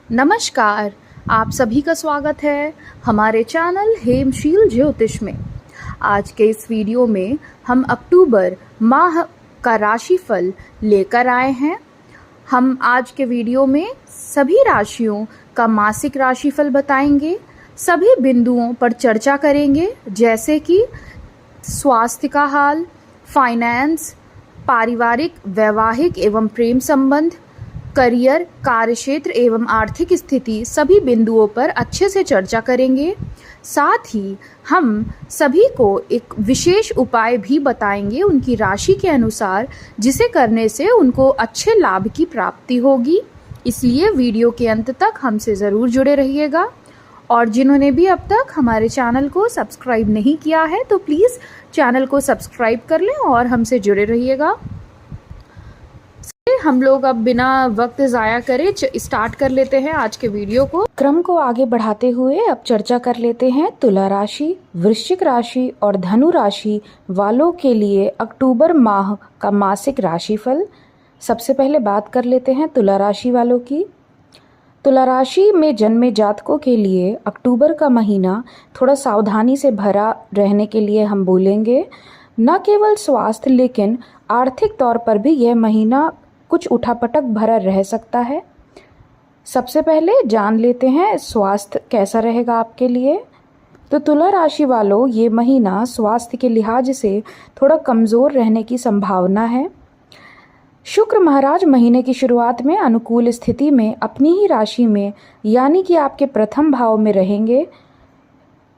नमस्कार। आप सभी का स्वागत है हमारे चैनल हेमशील ज्योतिष में। आज के इस वीडियो में हम अक्टूबर माह का राशिफल लेकर आए हैं। हम आज के वीडियो में सभी राशियों का मासिक राशिफल बताएंगे, सभी बिंदुओं पर चर्चा करेंगे, जैसे कि स्वास्थ्य का हाल, फाइनेंस, पारिवारिक, वैवाहिक एवं प्रेम संबंध, करियर, कार्यक्षेत्र एवं आर्थिक स्थिति, सभी बिंदुओं पर अच्छे से चर्चा करेंगे। साथ ही हम सभी को एक विशेष उपाय भी बताएंगे उनकी राशि के अनुसार, जिसे करने से उनको अच्छे लाभ की प्राप्ति होगी। इसलिए वीडियो के अंत तक हमसे ज़रूर जुड़े रहिएगा। और जिन्होंने भी अब तक हमारे चैनल को सब्सक्राइब नहीं किया है तो प्लीज़ चैनल को सब्सक्राइब कर लें और हमसे जुड़े रहिएगा। हम लोग अब बिना वक्त ज़ाया करे स्टार्ट कर लेते हैं आज के वीडियो को। क्रम को आगे बढ़ाते हुए अब चर्चा कर लेते हैं तुला राशि, वृश्चिक राशि और धनु राशि वालों के लिए अक्टूबर माह का मासिक राशिफल। सबसे पहले बात कर लेते हैं तुला राशि वालों की। तुला राशि में जन्मे जातकों के लिए अक्टूबर का महीना थोड़ा सावधानी से भरा रहने के लिए हम बोलेंगे। न केवल स्वास्थ्य लेकिन आर्थिक तौर पर भी यह महीना कुछ उठापटक भरा रह सकता है। सबसे पहले जान लेते हैं स्वास्थ्य कैसा रहेगा आपके लिए। तो तुला राशि वालों, ये महीना स्वास्थ्य के लिहाज से थोड़ा कमज़ोर रहने की संभावना है। शुक्र महाराज महीने की शुरुआत में अनुकूल स्थिति में अपनी ही राशि में यानी कि आपके प्रथम भाव में रहेंगे।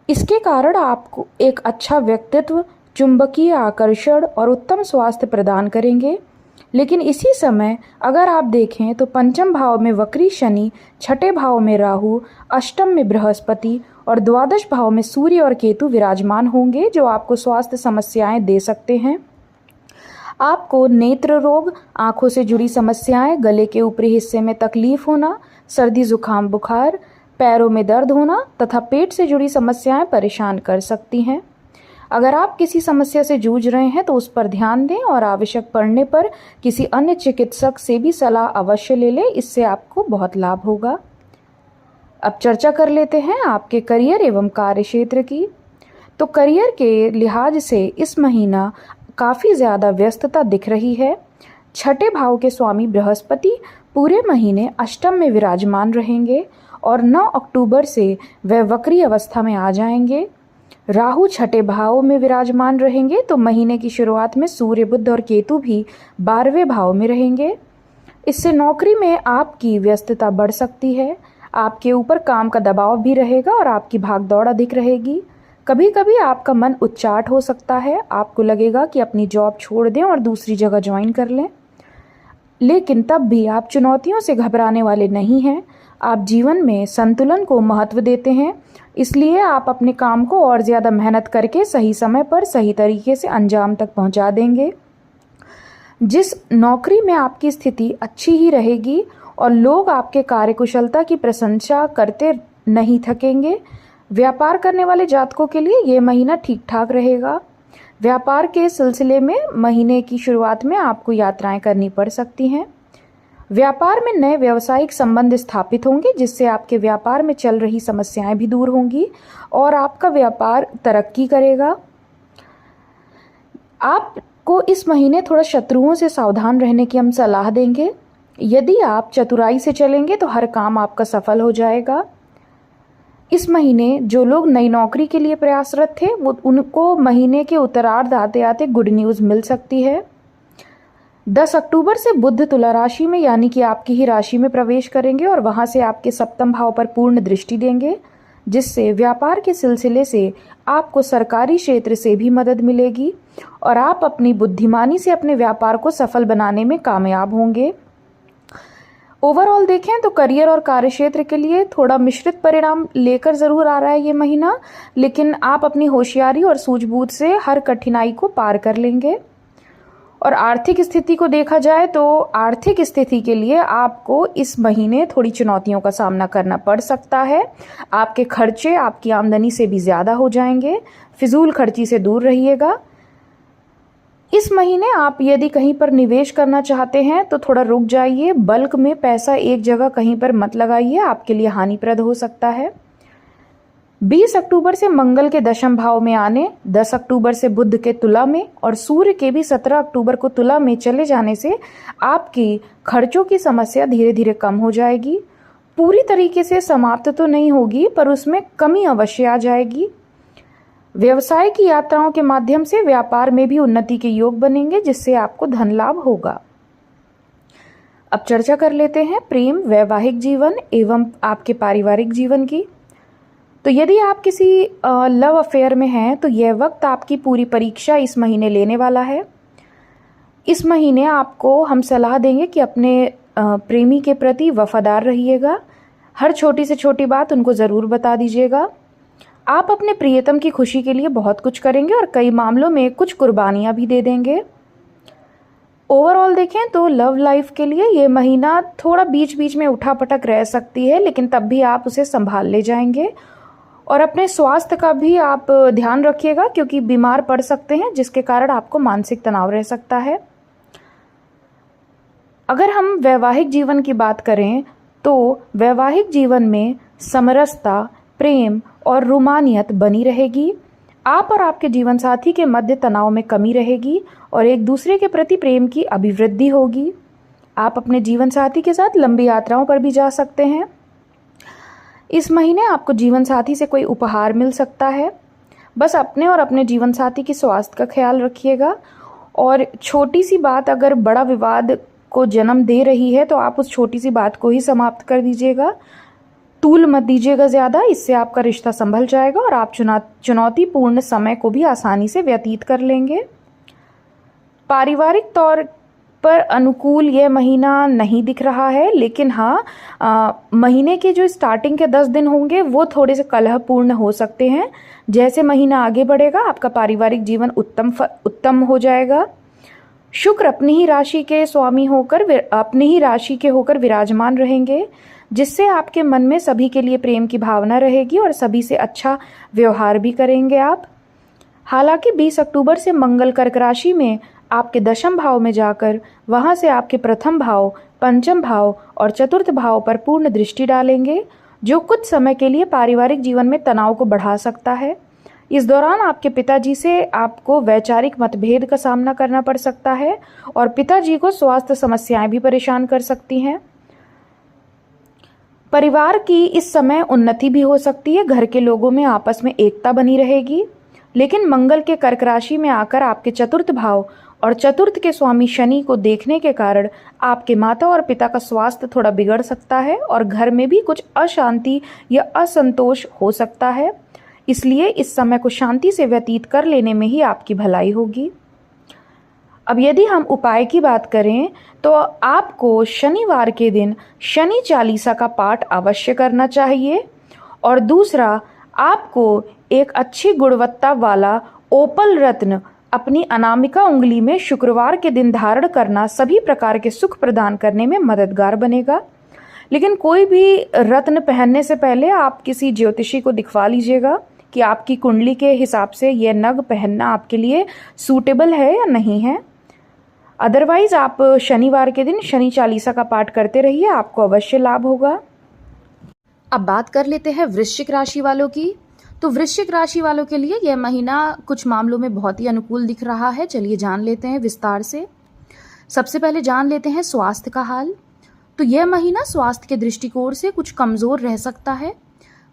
इसके कारण आपको एक अच्छा व्यक्तित्व, चुंबकीय आकर्षण और उत्तम स्वास्थ्य प्रदान करेंगे। लेकिन इसी समय अगर आप देखें तो पंचम भाव में वक्री शनि, छठे भाव में राहु, अष्टम में बृहस्पति और द्वादश भाव में सूर्य और केतु विराजमान होंगे, जो आपको स्वास्थ्य समस्याएं दे सकते हैं। आपको नेत्र रोग, आंखों से जुड़ी समस्याएं, गले के ऊपरी हिस्से में तकलीफ होना, सर्दी जुकाम बुखार, पैरों में दर्द होना तथा पेट से जुड़ी समस्याएं परेशान कर सकती हैं। अगर आप किसी समस्या से जूझ रहे हैं तो उस पर ध्यान दें और आवश्यक पड़ने पर किसी अन्य चिकित्सक से भी सलाह अवश्य ले लें, इससे आपको बहुत लाभ होगा। अब चर्चा कर लेते हैं आपके करियर एवं कार्यक्षेत्र की। तो करियर के लिहाज से इस महीना काफ़ी ज़्यादा व्यस्तता दिख रही है। छठे भाव के स्वामी बृहस्पति पूरे महीने अष्टम में विराजमान रहेंगे और 9 अक्टूबर से वह वक्री अवस्था में आ जाएंगे। राहु छठे भाव में विराजमान रहेंगे, तो महीने की शुरुआत में सूर्य, बुध और केतु भी 12वें भाव में रहेंगे। इससे नौकरी में आपकी व्यस्तता बढ़ सकती है। आपके ऊपर काम का दबाव भी रहेगा और आपकी भागदौड़ अधिक रहेगी। कभी कभी आपका मन उच्चाट हो सकता है, आपको लगेगा कि अपनी जॉब छोड़ दें और दूसरी जगह ज्वाइन कर लें। लेकिन तब भी आप चुनौतियों से घबराने वाले नहीं हैं। आप जीवन में संतुलन को महत्व देते हैं, इसलिए आप अपने काम को और ज़्यादा मेहनत करके सही समय पर सही तरीके से अंजाम तक पहुंचा देंगे। जिस नौकरी में आपकी स्थिति अच्छी ही रहेगी और लोग आपके कार्यकुशलता की प्रशंसा करते नहीं थकेंगे। व्यापार करने वाले जातकों के लिए ये महीना ठीक ठाक रहेगा। व्यापार के सिलसिले में महीने की शुरुआत में आपको यात्राएं करनी पड़ सकती हैं। व्यापार में नए व्यावसायिक संबंध स्थापित होंगे, जिससे आपके व्यापार में चल रही समस्याएं भी दूर होंगी और आपका व्यापार तरक्की करेगा। आपको इस महीने थोड़ा शत्रुओं से सावधान रहने की हम सलाह देंगे। यदि आप चतुराई से चलेंगे तो हर काम आपका सफल हो जाएगा। इस महीने जो लोग नई नौकरी के लिए प्रयासरत थे उनको महीने के उत्तरार्ध आते आते गुड न्यूज़ मिल सकती है। 10 अक्टूबर से बुध तुला राशि में यानी कि आपकी ही राशि में प्रवेश करेंगे और वहां से आपके सप्तम भाव पर पूर्ण दृष्टि देंगे, जिससे व्यापार के सिलसिले से आपको सरकारी क्षेत्र से भी मदद मिलेगी और आप अपनी बुद्धिमानी से अपने व्यापार को सफल बनाने में कामयाब होंगे। ओवरऑल देखें तो करियर और कार्यक्षेत्र के लिए थोड़ा मिश्रित परिणाम लेकर ज़रूर आ रहा है ये महीना, लेकिन आप अपनी होशियारी और सूझबूझ से हर कठिनाई को पार कर लेंगे। और आर्थिक स्थिति को देखा जाए तो आर्थिक स्थिति के लिए आपको इस महीने थोड़ी चुनौतियों का सामना करना पड़ सकता है। आपके खर्चे आपकी आमदनी से भी ज़्यादा हो जाएंगे। फिजूल खर्ची से दूर रहिएगा। इस महीने आप यदि कहीं पर निवेश करना चाहते हैं तो थोड़ा रुक जाइए, बल्क में पैसा एक जगह कहीं पर मत लगाइए, आपके लिए हानिप्रद हो सकता है। 20 अक्टूबर से मंगल के दशम भाव में आने, 10 अक्टूबर से बुध के तुला में और सूर्य के भी 17 अक्टूबर को तुला में चले जाने से आपकी खर्चों की समस्या धीरे धीरे कम हो जाएगी। पूरी तरीके से समाप्त तो नहीं होगी, पर उसमें कमी अवश्य आ जाएगी। व्यवसाय की यात्राओं के माध्यम से व्यापार में भी उन्नति के योग बनेंगे, जिससे आपको धन लाभ होगा। अब चर्चा कर लेते हैं प्रेम, वैवाहिक जीवन एवं आपके पारिवारिक जीवन की। तो यदि आप किसी लव अफेयर में हैं तो यह वक्त आपकी पूरी परीक्षा इस महीने लेने वाला है। इस महीने आपको हम सलाह देंगे कि अपने प्रेमी के प्रति वफादार रहिएगा। हर छोटी से छोटी बात उनको ज़रूर बता दीजिएगा। आप अपने प्रियतम की खुशी के लिए बहुत कुछ करेंगे और कई मामलों में कुछ कुर्बानियां भी दे देंगे। ओवरऑल देखें तो लव लाइफ के लिए ये महीना थोड़ा बीच बीच में उठापटक रह सकती है, लेकिन तब भी आप उसे संभाल ले जाएंगे। और अपने स्वास्थ्य का भी आप ध्यान रखिएगा, क्योंकि बीमार पड़ सकते हैं, जिसके कारण आपको मानसिक तनाव रह सकता है। अगर हम वैवाहिक जीवन की बात करें तो वैवाहिक जीवन में समरसता, प्रेम और रोमानियत बनी रहेगी। आप और आपके जीवन साथी के मध्य तनाव में कमी रहेगी और एक दूसरे के प्रति प्रेम की अभिवृद्धि होगी। आप अपने जीवन साथी के साथ लंबी यात्राओं पर भी जा सकते हैं। इस महीने आपको जीवन साथी से कोई उपहार मिल सकता है। बस अपने और अपने जीवन साथी के स्वास्थ्य का ख्याल रखिएगा। और छोटी सी बात अगर बड़ा विवाद को जन्म दे रही है तो आप उस छोटी सी बात को ही समाप्त कर दीजिएगा। तूल मत दीजिएगा ज़्यादा, इससे आपका रिश्ता संभल जाएगा और आप चुनौतीपूर्ण समय को भी आसानी से व्यतीत कर लेंगे। पारिवारिक तौर पर अनुकूल यह महीना नहीं दिख रहा है, लेकिन हाँ, महीने के जो स्टार्टिंग के 10 दिन होंगे वो थोड़े से कलहपूर्ण हो सकते हैं। जैसे महीना आगे बढ़ेगा आपका पारिवारिक जीवन उत्तम हो जाएगा। शुक्र अपनी ही राशि के स्वामी होकर अपनी ही राशि के होकर विराजमान रहेंगे, जिससे आपके मन में सभी के लिए प्रेम की भावना रहेगी और सभी से अच्छा व्यवहार भी करेंगे आप। हालांकि 20 अक्टूबर से मंगल कर्क राशि में आपके दशम भाव में जाकर वहां से आपके प्रथम भाव, पंचम भाव और चतुर्थ भाव पर पूर्ण दृष्टि डालेंगे, जो कुछ समय के लिए पारिवारिक जीवन में तनाव को बढ़ा सकता है। इस दौरान आपके पिताजी से आपको वैचारिक मतभेद का सामना करना पड़ सकता है और पिताजी को स्वास्थ्य समस्याएं भी परेशान कर सकती हैं। परिवार की इस समय उन्नति भी हो सकती है, घर के लोगों में आपस में एकता बनी रहेगी। लेकिन मंगल के कर्क राशि में आकर आपके चतुर्थ भाव और चतुर्थ के स्वामी शनि को देखने के कारण आपके माता और पिता का स्वास्थ्य थोड़ा बिगड़ सकता है और घर में भी कुछ अशांति या असंतोष हो सकता है। इसलिए इस समय को शांति से व्यतीत कर लेने में ही आपकी भलाई होगी। अब यदि हम उपाय की बात करें तो आपको शनिवार के दिन शनि चालीसा का पाठ अवश्य करना चाहिए। और दूसरा, आपको एक अच्छी गुणवत्ता वाला ओपल रत्न अपनी अनामिका उंगली में शुक्रवार के दिन धारण करना सभी प्रकार के सुख प्रदान करने में मददगार बनेगा। लेकिन कोई भी रत्न पहनने से पहले आप किसी ज्योतिषी को दिखवा लीजिएगा कि आपकी कुंडली के हिसाब से यह नग पहनना आपके लिए सूटेबल है या नहीं है। अदरवाइज आप शनिवार के दिन शनि चालीसा का पाठ करते रहिए, आपको अवश्य लाभ होगा। अब बात कर लेते हैं वृश्चिक राशि वालों की। तो वृश्चिक राशि वालों के लिए यह महीना कुछ मामलों में बहुत ही अनुकूल दिख रहा है। चलिए जान लेते हैं विस्तार से। सबसे पहले जान लेते हैं स्वास्थ्य का हाल। तो यह महीना स्वास्थ्य के दृष्टिकोण से कुछ कमजोर रह सकता है।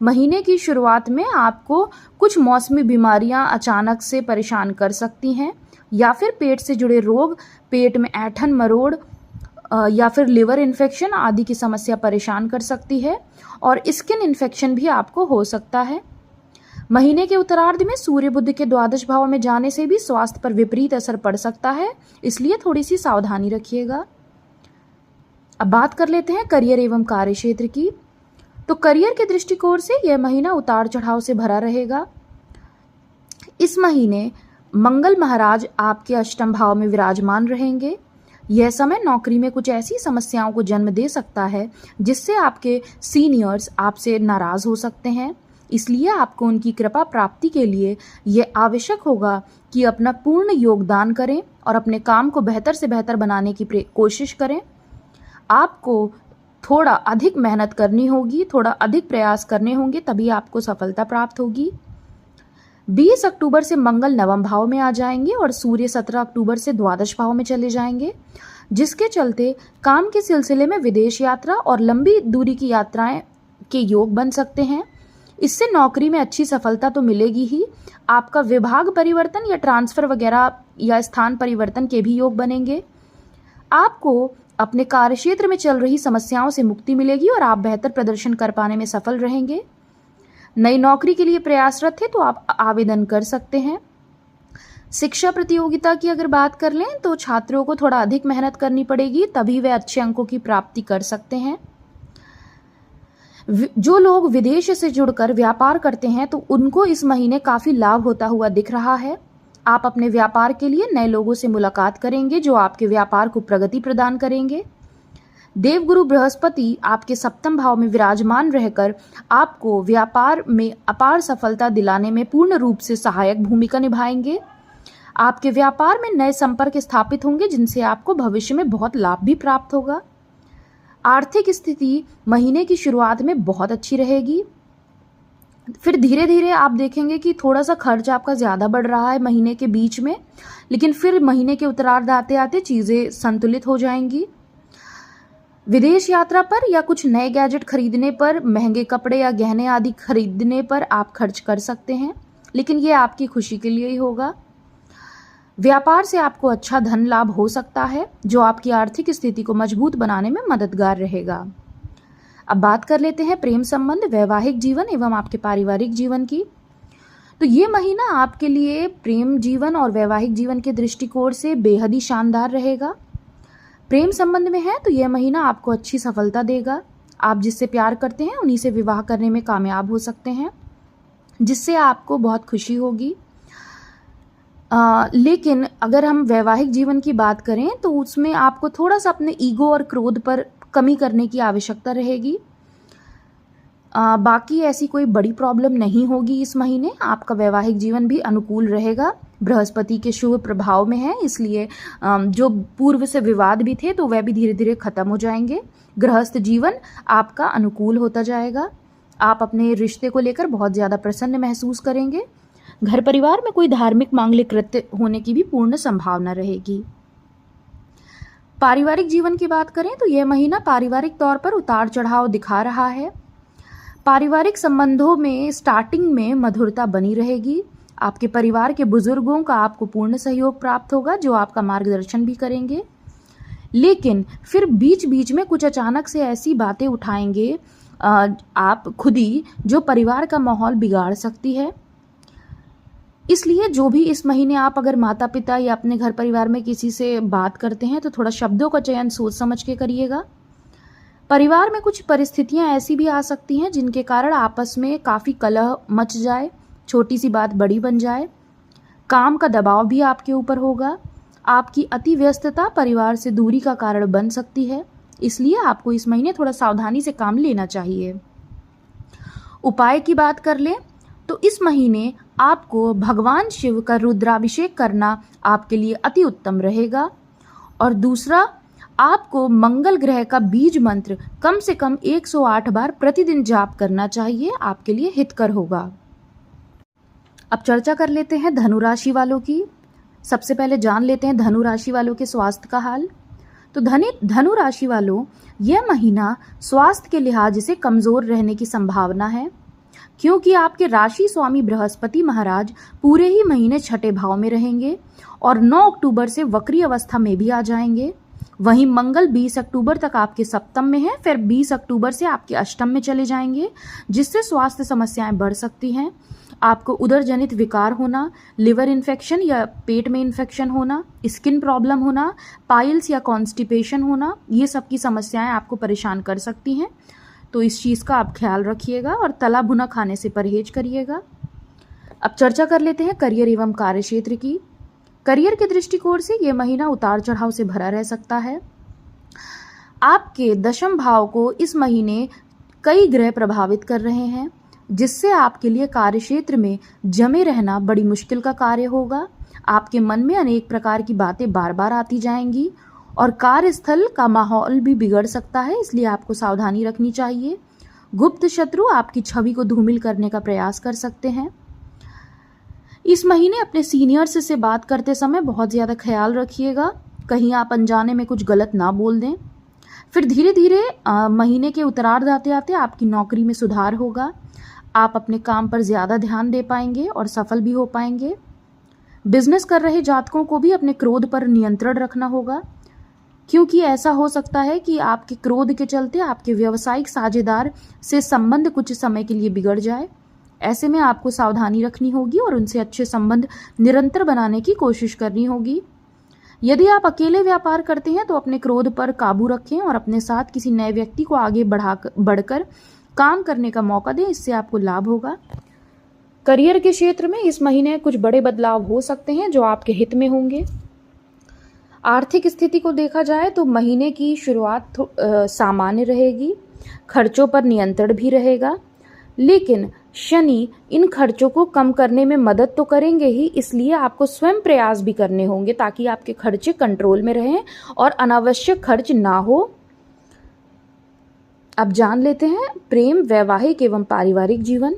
महीने की शुरुआत में आपको कुछ मौसमी बीमारियां अचानक से परेशान कर सकती हैं, या फिर पेट से जुड़े रोग, पेट में ऐंठन, मरोड़ या फिर लिवर इन्फेक्शन आदि की समस्या परेशान कर सकती है और स्किन इन्फेक्शन भी आपको हो सकता है। महीने के उत्तरार्ध में सूर्य बुध के द्वादश भाव में जाने से भी स्वास्थ्य पर विपरीत असर पड़ सकता है, इसलिए थोड़ी सी सावधानी रखिएगा। अब बात कर लेते हैं करियर एवं कार्य क्षेत्र की। तो करियर के दृष्टिकोण से यह महीना उतार चढ़ाव से भरा रहेगा। इस महीने मंगल महाराज आपके अष्टम भाव में विराजमान रहेंगे। यह समय नौकरी में कुछ ऐसी समस्याओं को जन्म दे सकता है जिससे आपके सीनियर्स आपसे नाराज हो सकते हैं। इसलिए आपको उनकी कृपा प्राप्ति के लिए ये आवश्यक होगा कि अपना पूर्ण योगदान करें और अपने काम को बेहतर से बेहतर बनाने की कोशिश करें। आपको थोड़ा अधिक मेहनत करनी होगी, थोड़ा अधिक प्रयास करने होंगे, तभी आपको सफलता प्राप्त होगी। 20 अक्टूबर से मंगल नवम भाव में आ जाएंगे और सूर्य 17 अक्टूबर से द्वादश भाव में चले जाएंगे, जिसके चलते काम के सिलसिले में विदेश यात्रा और लंबी दूरी की यात्राएं के योग बन सकते हैं। इससे नौकरी में अच्छी सफलता तो मिलेगी ही, आपका विभाग परिवर्तन या ट्रांसफर वगैरह या स्थान परिवर्तन के भी योग बनेंगे। आपको अपने कार्यक्षेत्र में चल रही समस्याओं से मुक्ति मिलेगी और आप बेहतर प्रदर्शन कर पाने में सफल रहेंगे। नई नौकरी के लिए प्रयासरत थे तो आप आवेदन कर सकते हैं। शिक्षा प्रतियोगिता की अगर बात कर लें तो छात्रों को थोड़ा अधिक मेहनत करनी पड़ेगी, तभी वे अच्छे अंकों की प्राप्ति कर सकते हैं। जो लोग विदेश से जुड़कर व्यापार करते हैं तो उनको इस महीने काफी लाभ होता हुआ दिख रहा है। आप अपने व्यापार के लिए नए लोगों से मुलाकात करेंगे जो आपके व्यापार को प्रगति प्रदान करेंगे। देवगुरु बृहस्पति आपके सप्तम भाव में विराजमान रहकर आपको व्यापार में अपार सफलता दिलाने में पूर्ण रूप से सहायक भूमिका निभाएंगे। आपके व्यापार में नए संपर्क स्थापित होंगे जिनसे आपको भविष्य में बहुत लाभ भी प्राप्त होगा। आर्थिक स्थिति महीने की शुरुआत में बहुत अच्छी रहेगी, फिर धीरे धीरे आप देखेंगे कि थोड़ा सा खर्च आपका ज़्यादा बढ़ रहा है महीने के बीच में, लेकिन फिर महीने के उत्तरार्ध आते आते चीज़ें संतुलित हो जाएंगी। विदेश यात्रा पर या कुछ नए गैजेट खरीदने पर, महंगे कपड़े या गहने आदि खरीदने पर आप खर्च कर सकते हैं, लेकिन ये आपकी खुशी के लिए ही होगा। व्यापार से आपको अच्छा धन लाभ हो सकता है जो आपकी आर्थिक स्थिति को मजबूत बनाने में मददगार रहेगा। अब बात कर लेते हैं प्रेम संबंध, वैवाहिक जीवन एवं आपके पारिवारिक जीवन की। तो ये महीना आपके लिए प्रेम जीवन और वैवाहिक जीवन के दृष्टिकोण से बेहद ही शानदार रहेगा। प्रेम संबंध में है तो यह महीना आपको अच्छी सफलता देगा। आप जिससे प्यार करते हैं उन्हीं से विवाह करने में कामयाब हो सकते हैं, जिससे आपको बहुत खुशी होगी। लेकिन अगर हम वैवाहिक जीवन की बात करें तो उसमें आपको थोड़ा सा अपने ईगो और क्रोध पर कमी करने की आवश्यकता रहेगी। बाकी ऐसी कोई बड़ी प्रॉब्लम नहीं होगी इस महीने। आपका वैवाहिक जीवन भी अनुकूल रहेगा, बृहस्पति के शुभ प्रभाव में है, इसलिए जो पूर्व से विवाद भी थे तो वह भी धीरे धीरे खत्म हो जाएंगे। गृहस्थ जीवन आपका अनुकूल होता जाएगा। आप अपने रिश्ते को लेकर बहुत ज़्यादा प्रसन्न महसूस करेंगे। घर परिवार में कोई धार्मिक मांगलिक कृत्य होने की भी पूर्ण संभावना रहेगी। पारिवारिक जीवन की बात करें तो यह महीना पारिवारिक तौर पर उतार चढ़ाव दिखा रहा है। पारिवारिक संबंधों में स्टार्टिंग में मधुरता बनी रहेगी। आपके परिवार के बुजुर्गों का आपको पूर्ण सहयोग प्राप्त होगा जो आपका मार्गदर्शन भी करेंगे, लेकिन फिर बीच बीच में कुछ अचानक से ऐसी बातें उठाएंगे आप खुद ही जो परिवार का माहौल बिगाड़ सकती है। इसलिए जो भी इस महीने आप अगर माता पिता या अपने घर परिवार में किसी से बात करते हैं तो थोड़ा शब्दों का चयन सोच समझ के करिएगा। परिवार में कुछ परिस्थितियां ऐसी भी आ सकती हैं जिनके कारण आपस में काफ़ी कलह मच जाए, छोटी सी बात बड़ी बन जाए। काम का दबाव भी आपके ऊपर होगा। आपकी अति व्यस्तता परिवार से दूरी का कारण बन सकती है, इसलिए आपको इस महीने थोड़ा सावधानी से काम लेना चाहिए। उपाय की बात कर लें तो इस महीने आपको भगवान शिव का रुद्राभिषेक करना आपके लिए अति उत्तम रहेगा। और दूसरा, आपको मंगल ग्रह का बीज मंत्र कम से कम 108 बार प्रतिदिन जाप करना चाहिए, आपके लिए हितकर होगा। अब चर्चा कर लेते हैं धनु राशि वालों की। सबसे पहले जान लेते हैं धनु राशि वालों के स्वास्थ्य का हाल। तो धनु राशि वालों, यह महीना स्वास्थ्य के लिहाज से कमजोर रहने की संभावना है, क्योंकि आपके राशि स्वामी बृहस्पति महाराज पूरे ही महीने छठे भाव में रहेंगे और 9 अक्टूबर से वक्री अवस्था में भी आ जाएंगे। वहीं मंगल 20 अक्टूबर तक आपके सप्तम में है, फिर 20 अक्टूबर से आपके अष्टम में चले जाएंगे, जिससे स्वास्थ्य समस्याएं बढ़ सकती हैं। आपको उदर जनित विकार होना, लिवर इन्फेक्शन या पेट में इन्फेक्शन होना, स्किन प्रॉब्लम होना, पाइल्स या कॉन्स्टिपेशन होना, ये सब की समस्याएं आपको परेशान कर सकती हैं। तो इस चीज़ का आप ख्याल रखिएगा और तला भुना खाने से परहेज करिएगा। अब चर्चा कर लेते हैं करियर एवं कार्यक्षेत्र की। करियर के दृष्टिकोण से यह महीना उतार चढ़ाव से भरा रह सकता है। आपके दशम भाव को इस महीने कई ग्रह प्रभावित कर रहे हैं, जिससे आपके लिए कार्यक्षेत्र में जमे रहना बड़ी मुश्किल का कार्य होगा। आपके मन में अनेक प्रकार की बातें बार बार आती जाएंगी और कार्यस्थल का माहौल भी बिगड़ सकता है, इसलिए आपको सावधानी रखनी चाहिए। गुप्त शत्रु आपकी छवि को धूमिल करने का प्रयास कर सकते हैं। इस महीने अपने सीनियर्स से बात करते समय बहुत ज़्यादा ख्याल रखिएगा, कहीं आप अनजाने में कुछ गलत ना बोल दें। फिर धीरे धीरे महीने के उत्तरार्ध आते आते आपकी नौकरी में सुधार होगा। आप अपने काम पर ज़्यादा ध्यान दे पाएंगे और सफल भी हो पाएंगे। बिजनेस कर रहे जातकों को भी अपने क्रोध पर नियंत्रण रखना होगा, क्योंकि ऐसा हो सकता है कि आपके क्रोध के चलते आपके व्यावसायिक साझेदार से संबंध कुछ समय के लिए बिगड़ जाए। ऐसे में आपको सावधानी रखनी होगी और उनसे अच्छे संबंध निरंतर बनाने की कोशिश करनी होगी। यदि आप अकेले व्यापार करते हैं तो अपने क्रोध पर काबू रखें और अपने साथ किसी नए व्यक्ति को आगे बढ़कर काम करने का मौका दें, इससे आपको लाभ होगा। करियर के क्षेत्र में इस महीने कुछ बड़े बदलाव हो सकते हैं जो आपके हित में होंगे। आर्थिक स्थिति को देखा जाए तो महीने की शुरुआत सामान्य रहेगी, खर्चों पर नियंत्रण भी रहेगा, लेकिन शनि इन खर्चों को कम करने में मदद तो करेंगे ही, इसलिए आपको स्वयं प्रयास भी करने होंगे ताकि आपके खर्चे कंट्रोल में रहें और अनावश्यक खर्च ना हो। अब जान लेते हैं प्रेम, वैवाहिक एवं पारिवारिक जीवन।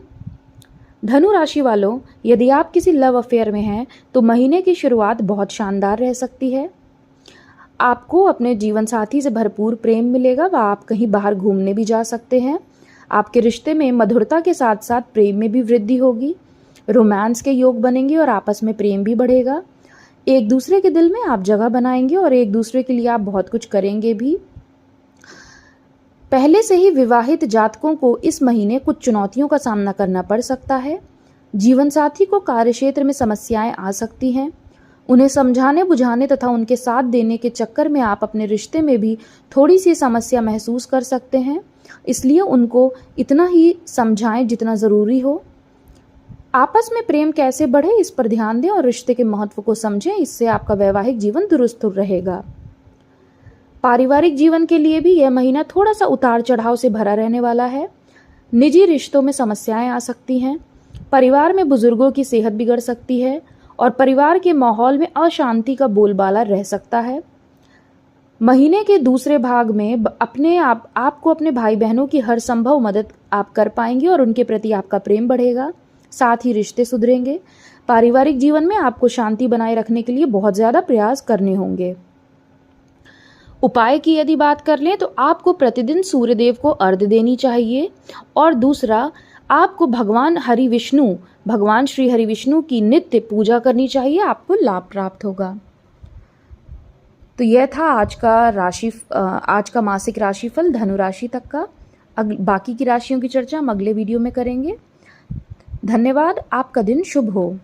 धनु राशि वालों, यदि आप किसी लव अफेयर में हैं तो महीने की शुरुआत बहुत शानदार रह सकती है। आपको अपने जीवन साथी से भरपूर प्रेम मिलेगा व आप कहीं बाहर घूमने भी जा सकते हैं। आपके रिश्ते में मधुरता के साथ साथ प्रेम में भी वृद्धि होगी। रोमांस के योग बनेंगे और आपस में प्रेम भी बढ़ेगा। एक दूसरे के दिल में आप जगह बनाएंगे और एक दूसरे के लिए आप बहुत कुछ करेंगे भी। पहले से ही विवाहित जातकों को इस महीने कुछ चुनौतियों का सामना करना पड़ सकता है। जीवन साथी को कार्यक्षेत्र में समस्याएं आ सकती हैं। उन्हें समझाने बुझाने तथा उनके साथ देने के चक्कर में आप अपने रिश्ते में भी थोड़ी सी समस्या महसूस कर सकते हैं, इसलिए उनको इतना ही समझाएं जितना ज़रूरी हो। आपस में प्रेम कैसे बढ़े इस पर ध्यान दें और रिश्ते के महत्व को समझें, इससे आपका वैवाहिक जीवन दुरुस्त रहेगा। पारिवारिक जीवन के लिए भी यह महीना थोड़ा सा उतार चढ़ाव से भरा रहने वाला है। निजी रिश्तों में समस्याएं आ सकती हैं, परिवार में बुजुर्गों की सेहत बिगड़ सकती है और परिवार के माहौल में अशांति का बोलबाला रह सकता है। महीने के दूसरे भाग में आपको अपने भाई बहनों की हर संभव मदद आप कर पाएंगे और उनके प्रति आपका प्रेम बढ़ेगा, साथ ही रिश्ते सुधरेंगे। पारिवारिक जीवन में आपको शांति बनाए रखने के लिए बहुत ज़्यादा प्रयास करने होंगे। उपाय की यदि बात कर लें तो आपको प्रतिदिन सूर्यदेव को अर्घ्य देनी चाहिए और दूसरा, आपको भगवान श्री हरि विष्णु की नित्य पूजा करनी चाहिए, आपको लाभ प्राप्त होगा। तो यह था आज का मासिक राशिफल धनु राशि तक का। बाकी की राशियों की चर्चा हम अगले वीडियो में करेंगे। धन्यवाद। आपका दिन शुभ हो।